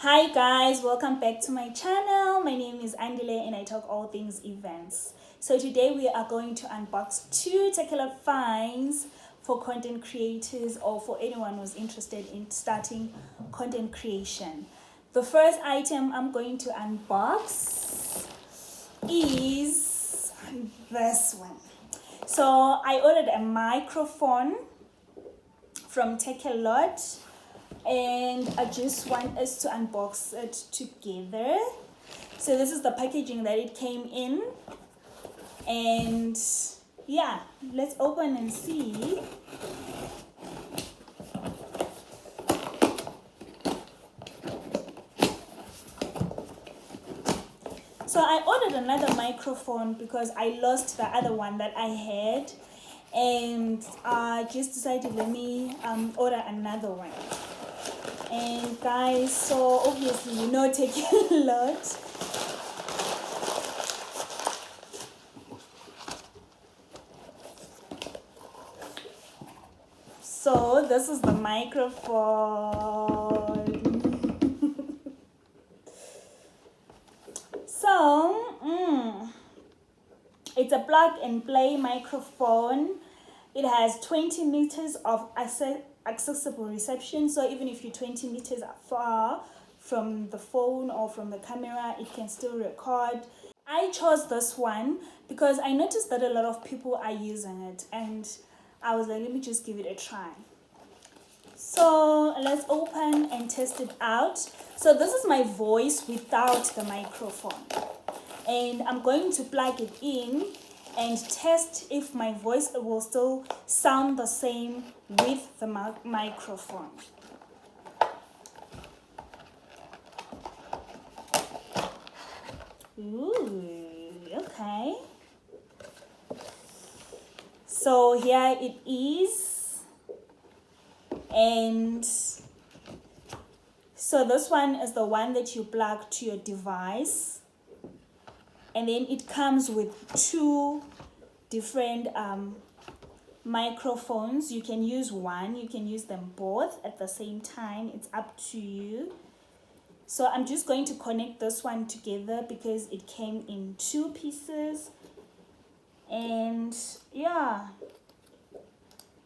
Hi guys, welcome back to my channel. My name is Andile and I talk all things events. So today we are going to unbox two Takealot finds for content creators or for anyone who's interested in starting content creation. The first item I'm going to unbox is this one. So I ordered a microphone from Takealot, and I just want us to unbox it together. So this is the packaging that it came in, and yeah, let's open and see. So I ordered another microphone because I lost the other one that I had, and I just decided let me order another one. And guys, so obviously you know Takealot. So this is the microphone. So it's a plug and play microphone. It has 20 meters of accessible reception, so even if you're 20 meters far from the phone or from the camera, it can still record. I chose this one because I noticed that a lot of people are using it, and I was like, let me just give it a try. So let's open and test it out. So this is my voice without the microphone, and I'm going to plug it in and test if my voice will still sound the same with the microphone. Ooh, okay. So here it is. And so this one is the one that you plug to your device. And then it comes with two different microphones. You can use one, you can use them both at the same time. It's up to you. So I'm just going to connect this one together because it came in two pieces. And yeah,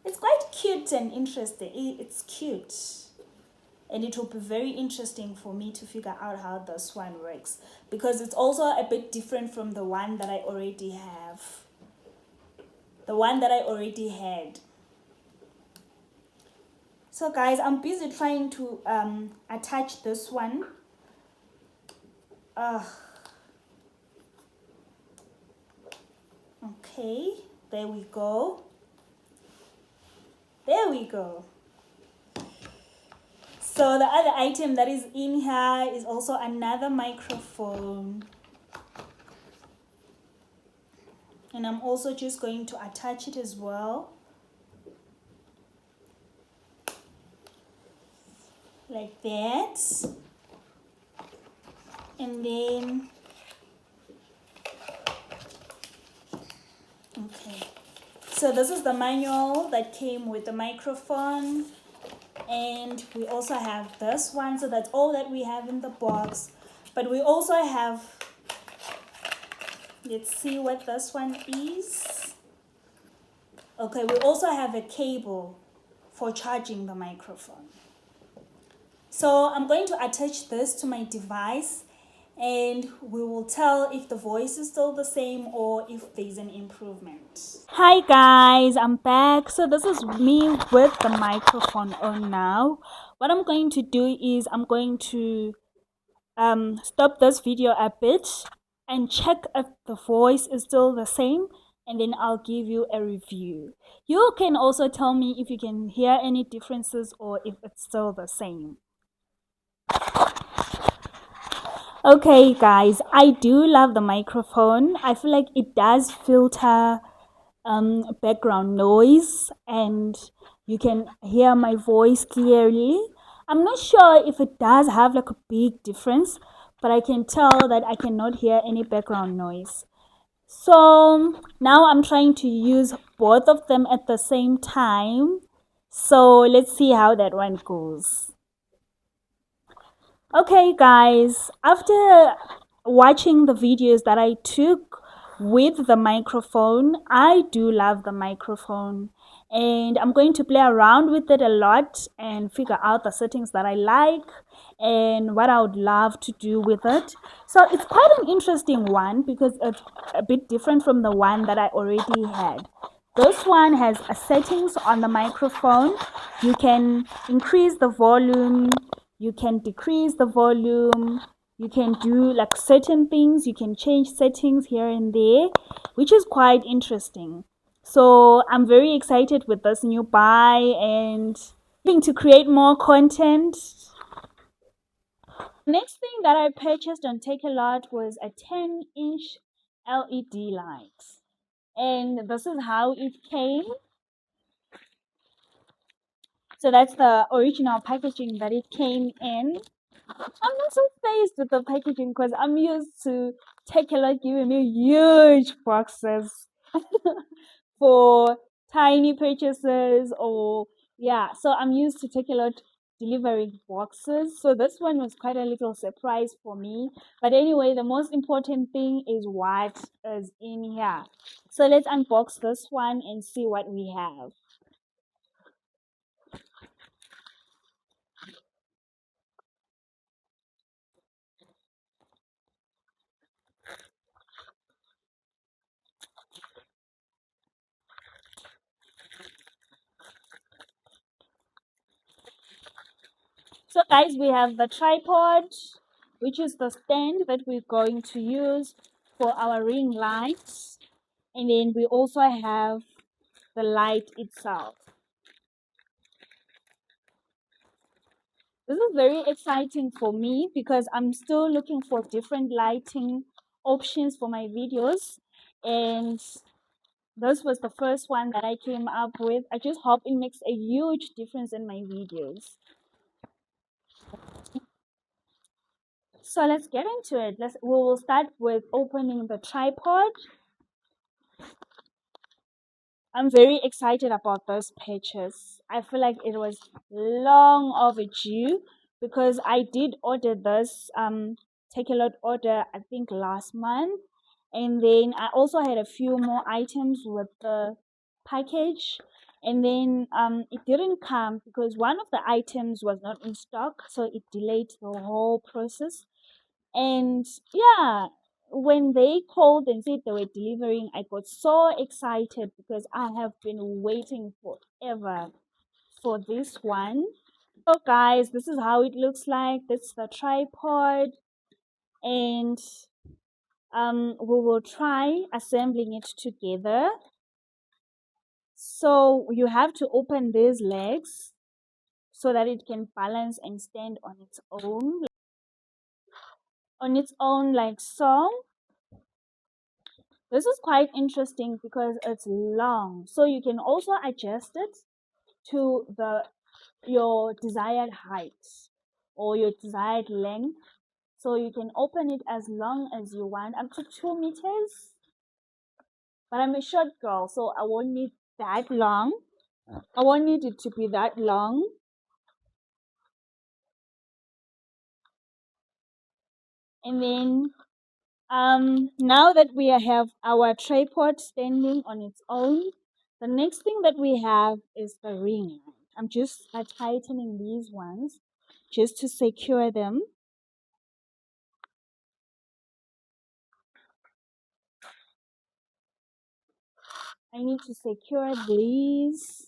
it's quite cute and interesting. It's cute. And it will be very interesting for me to figure out how this one works, because it's also a bit different from the one that I already have. The one that I already had. So guys, I'm busy trying to attach this one. Okay, there we go. There we go. So the other item that is in here is also another microphone. And I'm also just going to attach it as well. Like that. And then, okay. So this is the manual that came with the microphone. And we also have this one. So that's all that we have in the box. But we also have, let's see what this one is. Okay, we also have a cable for charging the microphone. So I'm going to attach this to my device, and we will tell if the voice is still the same or if there's an improvement. Hi guys, I'm back. So this is me with the microphone on now. What I'm going to do is I'm going to stop this video a bit and check if the voice is still the same, and then I'll give you a review. You can also tell me if you can hear any differences or if it's still the same. Okay guys, I do love the microphone. I feel like it does filter background noise, and you can hear my voice clearly. I'm not sure if it does have like a big difference, but I can tell that I cannot hear any background noise. So now I'm trying to use both of them at the same time. So let's see how that one goes. Okay, guys, after watching the videos that I took with the microphone, I do love the microphone, and I'm going to play around with it a lot and figure out the settings that I like and what I would love to do with it. So it's quite an interesting one because it's a bit different from the one that I already had. This one has a settings on the microphone. You can increase the volume, you can decrease the volume, you can do like certain things, you can change settings here and there, which is quite interesting. So I'm very excited with this new buy and hoping to create more content. Next thing that I purchased on Takealot was a 10-inch LED light. And this is how it came. So that's the original packaging that it came in. I'm not so faced with the packaging because I'm used to Takealot giving me huge boxes for tiny purchases, or yeah, so I'm used to Takealot delivering boxes. So this one was quite a little surprise for me. But anyway, the most important thing is what is in here. So let's unbox this one and see what we have. So guys, we have the tripod, which is the stand that we're going to use for our ring lights. And then we also have the light itself. This is very exciting for me because I'm still looking for different lighting options for my videos. And this was the first one that I came up with. I just hope it makes a huge difference in my videos. So let's get into it. We will start with opening the tripod. I'm very excited about those purchase. I feel like it was long overdue because I did order this take a lot order I think last month, and then I also had a few more items with the package, and then it didn't come because one of the items was not in stock, so it delayed the whole process. And yeah, when they called and said they were delivering, I got so excited because I have been waiting forever for this one. So guys, this is how it looks like. That's the tripod, and we will try assembling it together. So you have to open these legs so that it can balance and stand on its own like so. This is quite interesting because it's long, so you can also adjust it to the your desired height or your desired length. So you can open it as long as you want, up to 2 meters. But I'm a short girl, so I won't need that long. I won't need it to be that long. And then now that we have our tripod standing on its own, the next thing that we have is the ring light. I'm just tightening these ones just to secure them. I need to secure these.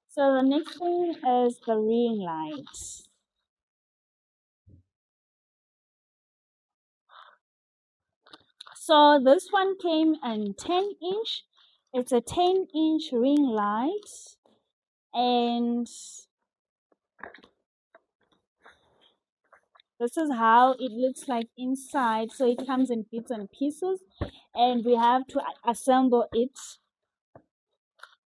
So the next thing is the ring light. So this one came in 10-inch. It's a 10-inch ring light, and this is how it looks like inside. So it comes in bits and pieces, and we have to assemble it.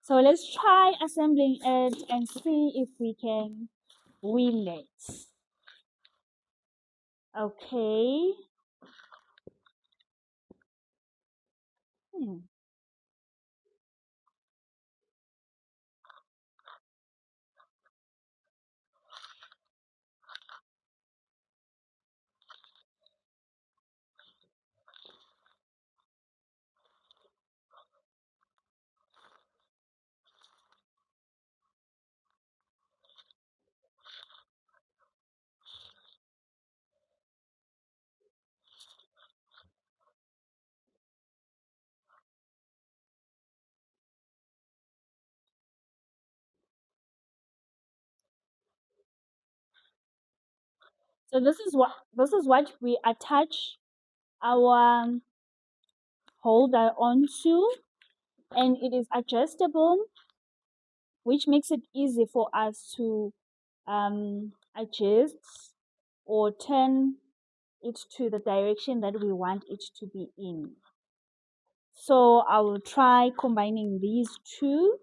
So let's try assembling it and see if we can win it. Okay. Hmm. So this is what we attach our holder onto, and it is adjustable, which makes it easy for us to adjust or turn it to the direction that we want it to be in. So I will try combining these two.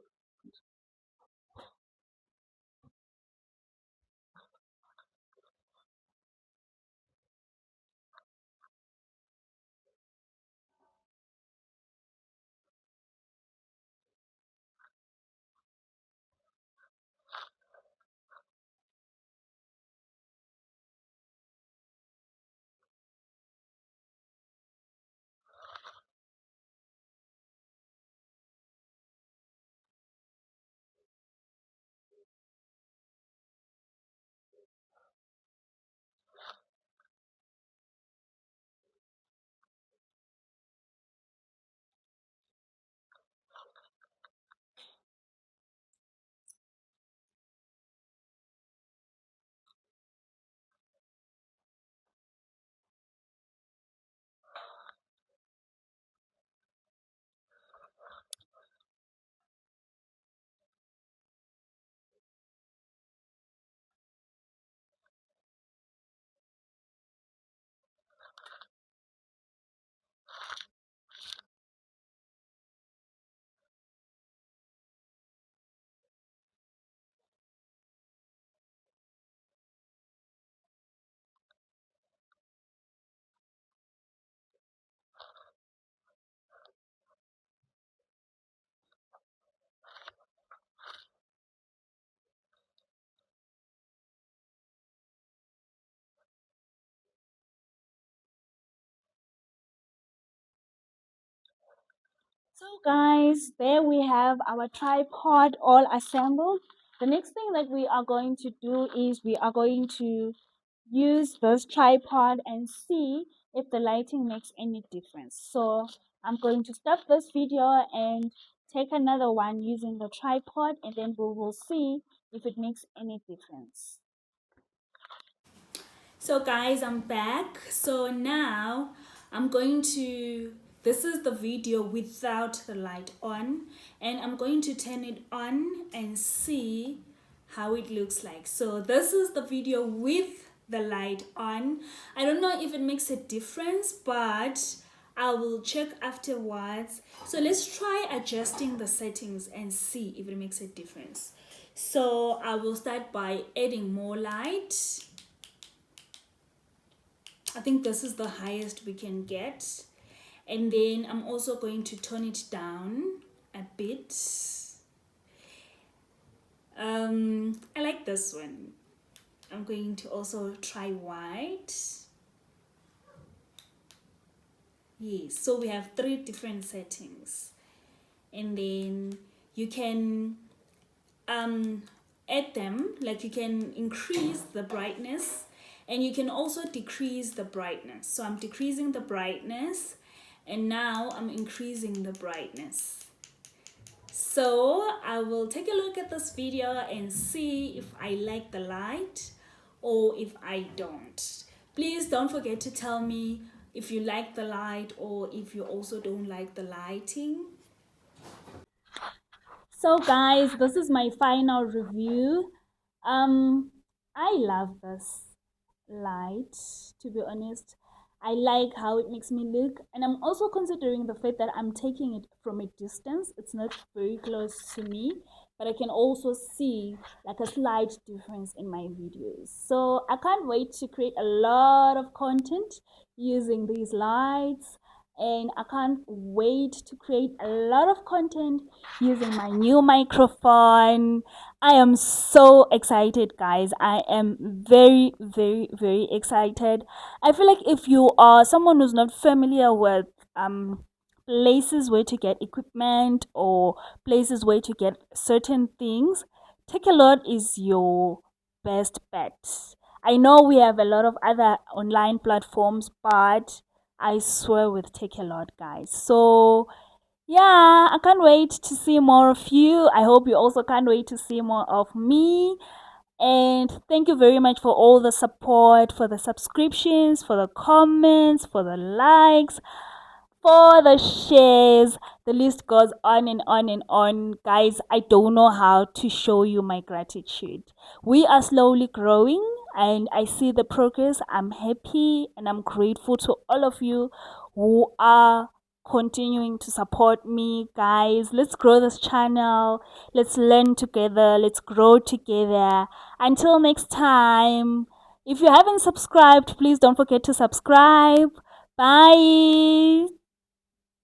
So guys, there we have our tripod all assembled. The next thing that we are going to do is we are going to use this tripod and see if the lighting makes any difference. So I'm going to stop this video and take another one using the tripod, and then we will see if it makes any difference. So guys, I'm back. So now I'm going to, this is the video without the light on, and I'm going to turn it on and see how it looks like. So this is the video with the light on. I don't know if it makes a difference, but I will check afterwards. So let's try adjusting the settings and see if it makes a difference. So I will start by adding more light. I think this is the highest we can get. And then I'm also going to turn it down a bit. I like this one. I'm going to also try white. Yes, so we have 3 different settings. And then you can add them, like you can increase the brightness and you can also decrease the brightness. So I'm decreasing the brightness and now I'm increasing the brightness. So I will take a look at this video and see if I like the light or if I don't. Please don't forget to tell me if you like the light or if you also don't like the lighting. So guys, this is my final review. I love this light, to be honest. I like how it makes me look, and I'm also considering the fact that I'm taking it from a distance. It's not very close to me, but I can also see like a slight difference in my videos. So I can't wait to create a lot of content using these lights, and I can't wait to create a lot of content using my new microphone. I am so excited, guys. I am very, very, very excited. I feel like if you are someone who's not familiar with places where to get equipment or places where to get certain things, Takealot is your best bet. I know we have a lot of other online platforms, but I swear with Takealot, guys. So yeah, I can't wait to see more of you. I hope you also can't wait to see more of me. And thank you very much for all the support, for the subscriptions, for the comments, for the likes, for the shares. The list goes on and on and on. Guys, I don't know how to show you my gratitude. We are slowly growing and I see the progress. I'm happy and I'm grateful to all of you who are continuing to support me. Guys, let's grow this channel. Let's learn together. Let's grow together. Until next time, if you haven't subscribed, please don't forget to subscribe. Bye.